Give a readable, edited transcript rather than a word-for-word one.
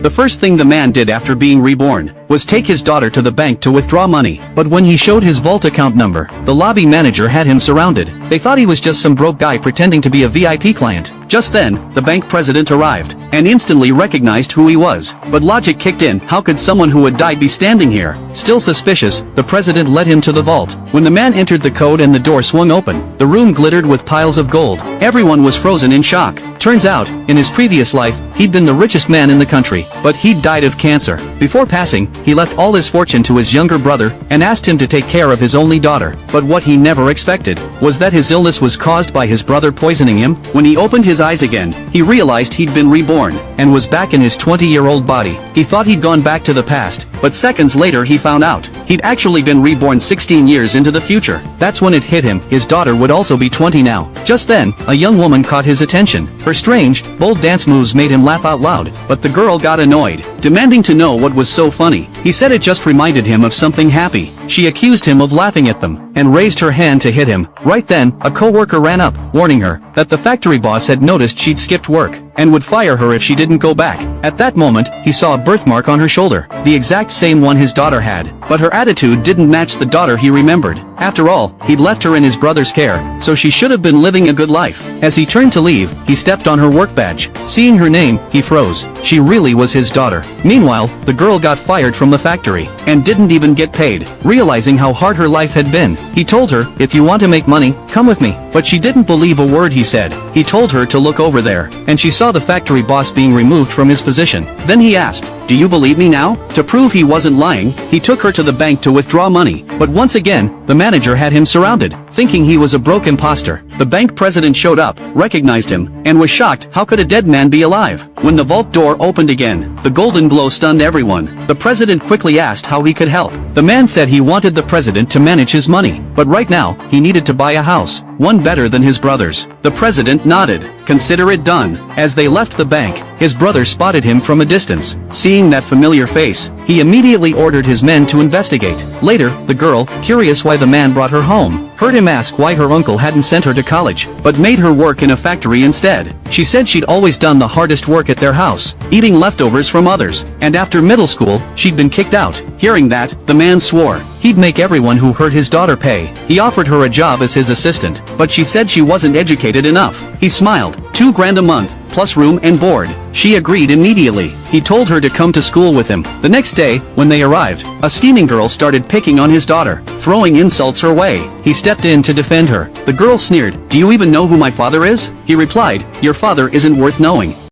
The first thing the man did after being reborn was take his daughter to the bank to withdraw money. But when he showed his vault account number, the lobby manager had him surrounded. They thought he was just some broke guy pretending to be a VIP client. Just then, the bank president arrived and instantly recognized who he was. But logic kicked in. How could someone who had died be standing here? Still suspicious, the president led him to the vault. When the man entered the code and the door swung open, the room glittered with piles of gold. Everyone was frozen in shock. Turns out, in his previous life, he'd been the richest man in the country, but he'd died of cancer. Before passing, he left all his fortune to his younger brother and asked him to take care of his only daughter. But what he never expected was that his illness was caused by his brother poisoning him. When he opened his eyes again, he realized he'd been reborn and was back in his 20-year-old body. He thought he'd gone back to the past, but seconds later he found out he'd actually been reborn 16 years into the future. That's when it hit him. His daughter would also be 20 now. Just then, a young woman caught his attention. Her strange, bold dance moves made him laugh out loud, but the girl got annoyed, demanding to know what was so funny. He said it just reminded him of something happy. She accused him of laughing at them and raised her hand to hit him. Right then, a co-worker ran up, warning her that the factory boss had noticed she'd skipped work and would fire her if she didn't go back. At that moment, he saw a birthmark on her shoulder, the exact same one his daughter had, but her attitude didn't match the daughter he remembered. After all, he'd left her in his brother's care, so she should have been living a good life. As he turned to leave, he stepped on her work badge. Seeing her name, he froze. She really was his daughter. Meanwhile, the girl got fired from the factory and didn't even get paid. Realizing how hard her life had been, he told her, "If you want to make money, come with me." But she didn't believe a word he said. He told her to look over there, and she saw the factory boss being removed from his position. Then he asked, "Do you believe me now?" To prove he wasn't lying, he took her to the bank to withdraw money. But once again, the manager had him surrounded. Thinking he was a broke imposter, the bank president showed up, recognized him, and was shocked. How could a dead man be alive? When the vault door opened again, the golden glow stunned everyone. The president quickly asked how he could help. The man said he wanted the president to manage his money, but right now, he needed to buy a house, one better than his brother's. The president nodded. "Consider it done." As they left the bank, his brother spotted him from a distance. Seeing that familiar face, he immediately ordered his men to investigate. Later, the girl, curious why the man brought her home, heard him ask why her uncle hadn't sent her to college, but made her work in a factory instead. She said she'd always done the hardest work at their house, eating leftovers from others, and after middle school, she'd been kicked out. Hearing that, the man swore he'd make everyone who hurt his daughter pay. He offered her a job as his assistant, but she said she wasn't educated enough. He smiled. $2,000 a month, plus room and board. She agreed immediately. He told her to come to school with him. The next day, when they arrived, a scheming girl started picking on his daughter, throwing insults her way. He stepped in to defend her. The girl sneered, "Do you even know who my father is?" He replied, "Your father isn't worth knowing."